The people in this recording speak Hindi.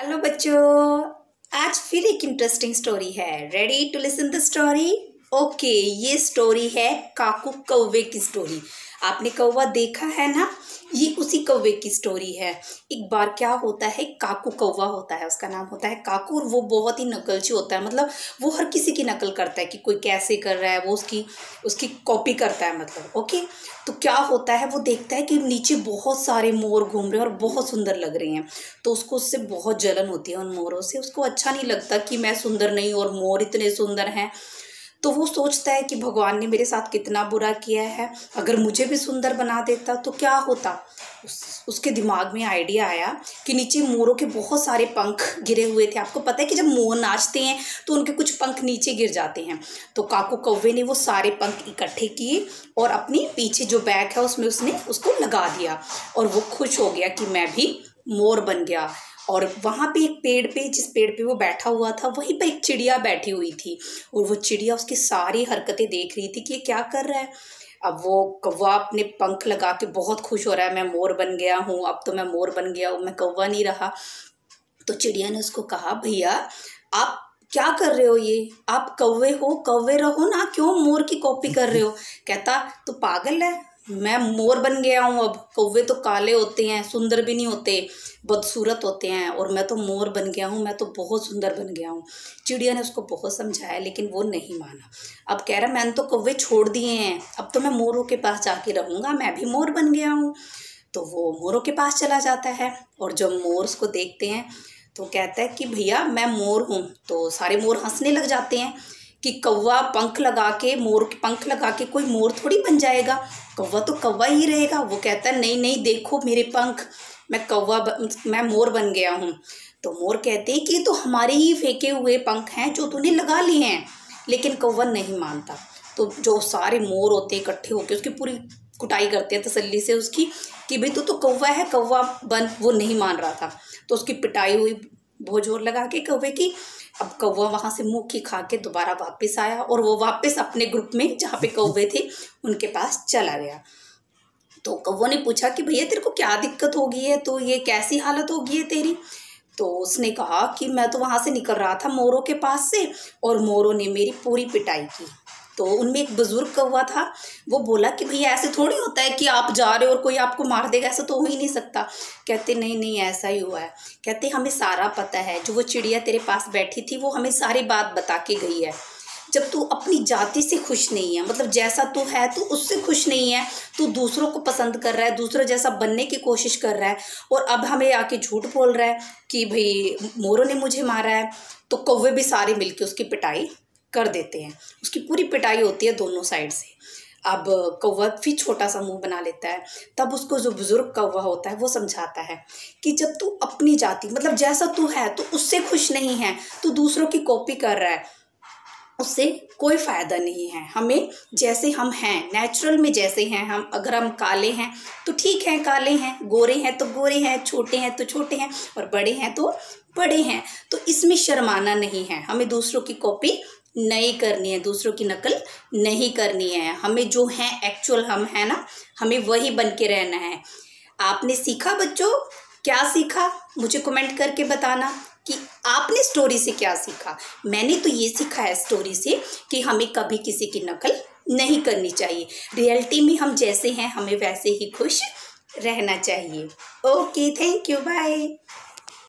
हेलो बच्चों, आज फिर एक इंटरेस्टिंग स्टोरी है। Ready to listen the story? Okay, ये स्टोरी है काकू कौवे की स्टोरी। आपने कौवा देखा है ना? ये उसी कौवे की स्टोरी है। एक बार क्या होता है, काकू कौवा होता है, उसका नाम होता है काकू, और वो बहुत ही नकलची होता है। मतलब वो हर किसी की नकल करता है कि कोई कैसे कर रहा है, वो उसकी कॉपी करता है। मतलब ओके, तो क्या होता है, वो देखता है कि नीचे बहुत सारे मोर घूम रहे हैं और बहुत सुंदर लग रहे हैं। तो उसको उससे बहुत जलन होती है, उन मोरों से। उसको अच्छा नहीं लगता कि मैं सुंदर नहीं और मोर इतने सुंदर हैं। तो वो सोचता है कि भगवान ने मेरे साथ कितना बुरा किया है, अगर मुझे भी सुंदर बना देता तो क्या होता। उसके दिमाग में आइडिया आया कि नीचे मोरों के बहुत सारे पंख गिरे हुए थे। आपको पता है कि जब मोर नाचते हैं तो उनके कुछ पंख नीचे गिर जाते हैं। तो काकू कौवे ने वो सारे पंख इकट्ठे किए और अपनी पीछे जो बैग है उसमें उसने उसको लगा दिया, और वो खुश हो गया कि मैं भी मोर बन गया। और वहाँ पे एक पेड़ पे, जिस पेड़ पे वो बैठा हुआ था, वहीं पे एक चिड़िया बैठी हुई थी, और वो चिड़िया उसकी सारी हरकतें देख रही थी कि ये क्या कर रहा है। अब वो कौवा अपने पंख लगा के बहुत खुश हो रहा है, मैं मोर बन गया हूँ, अब तो मैं मोर बन गया हूँ, मैं कौवा नहीं रहा। तो चिड़िया ने उसको कहा, भैया आप क्या कर रहे हो, ये आप कौवे हो, कौवे रहो ना, क्यों मोर की कॉपी कर रहे हो। कहता तो पागल है, मैं मोर बन गया हूँ। अब कौवे तो काले होते हैं, सुंदर भी नहीं होते, बदसूरत होते हैं, और मैं तो मोर बन गया हूँ, मैं तो बहुत सुंदर बन गया हूँ। चिड़िया ने उसको बहुत समझाया लेकिन वो नहीं माना। अब कह रहा, मैंने तो कौवे छोड़ दिए हैं, अब तो मैं मोरों के पास जाके रहूँगा, मैं भी मोर बन गया हूँ। तो वो मोरों के पास चला जाता है, और जब मोर उसको देखते हैं तो कहता है कि भैया मैं मोर हूँ। तो सारे मोर हंसने लग जाते हैं कि कौवा पंख लगा के, मोर के पंख लगा के कोई मोर थोड़ी बन जाएगा, कौवा तो कौवा ही रहेगा। वो कहता है नहीं नहीं, देखो मेरे पंख, मैं मोर बन गया हूँ। तो मोर कहते हैं कि तो हमारे ही फेंके हुए पंख हैं जो तूने लगा लिए हैं। लेकिन कौवा नहीं मानता। तो जो सारे मोर होते इकट्ठे होकर उसकी पूरी कुटाई करते हैं तसल्ली से उसकी, कि भाई तू तो कौवा है, कौवा बन। वो नहीं मान रहा था, तो उसकी पिटाई हुई बहुत जोर लगा के कौवे की। अब कौवा वहां से मुंह की खा के दोबारा वापस आया, और वो वापस अपने ग्रुप में जहाँ पे कौवे थे उनके पास चला गया। तो कौवे ने पूछा कि भैया तेरे को क्या दिक्कत हो गई है, तो ये कैसी हालत हो गई है तेरी। तो उसने कहा कि मैं तो वहां से निकल रहा था मोरों के पास से, और मोरों ने मेरी पूरी पिटाई की। तो उनमें एक बुजुर्ग कौवा था, वो बोला कि भैया ऐसे थोड़ी होता है कि आप जा रहे हो और कोई आपको मार देगा, ऐसा तो हो ही नहीं सकता। कहते नहीं नहीं, ऐसा ही हुआ है। कहते हमें सारा पता है, जो वो चिड़िया तेरे पास बैठी थी वो हमें सारी बात बता के गई है। जब तू अपनी जाति से खुश नहीं है, मतलब जैसा तू है तू उससे खुश नहीं है, तू दूसरों को पसंद कर रहा है, दूसरों जैसा बनने की कोशिश कर रहा है, और अब हमें आके झूठ बोल रहा है कि भाई मोरों ने मुझे मारा है। तो कौवे भी सारे मिलके उसकी पिटाई कर देते हैं। उसकी पूरी पिटाई होती है दोनों साइड से। अब कौवा फिर छोटा सा मुंह बना लेता है। तब उसको जो बुजुर्ग कौवा होता है वो समझाता है कि जब तू अपनी जाति, मतलब जैसा तू है, तो उससे खुश नहीं है, तू दूसरों की कॉपी कर रहा है, उससे कोई फायदा नहीं है। हमें जैसे हम हैं, नेचुरल में जैसे हैं हम, अगर हम काले हैं तो ठीक है काले हैं, गोरे हैं तो गोरे हैं, छोटे हैं तो छोटे हैं, और बड़े हैं तो बड़े हैं। तो इसमें शर्माना नहीं है, हमें दूसरों की कॉपी नहीं करनी है, दूसरों की नकल नहीं करनी है। हमें जो है एक्चुअल हम है ना, हमें वही बन के रहना है। आपने सीखा बच्चों? क्या सीखा मुझे कमेंट करके बताना कि आपने स्टोरी से क्या सीखा। मैंने तो ये सीखा है स्टोरी से कि हमें कभी किसी की नकल नहीं करनी चाहिए। रियलिटी में हम जैसे हैं हमें वैसे ही खुश रहना चाहिए। Okay, thank you, bye.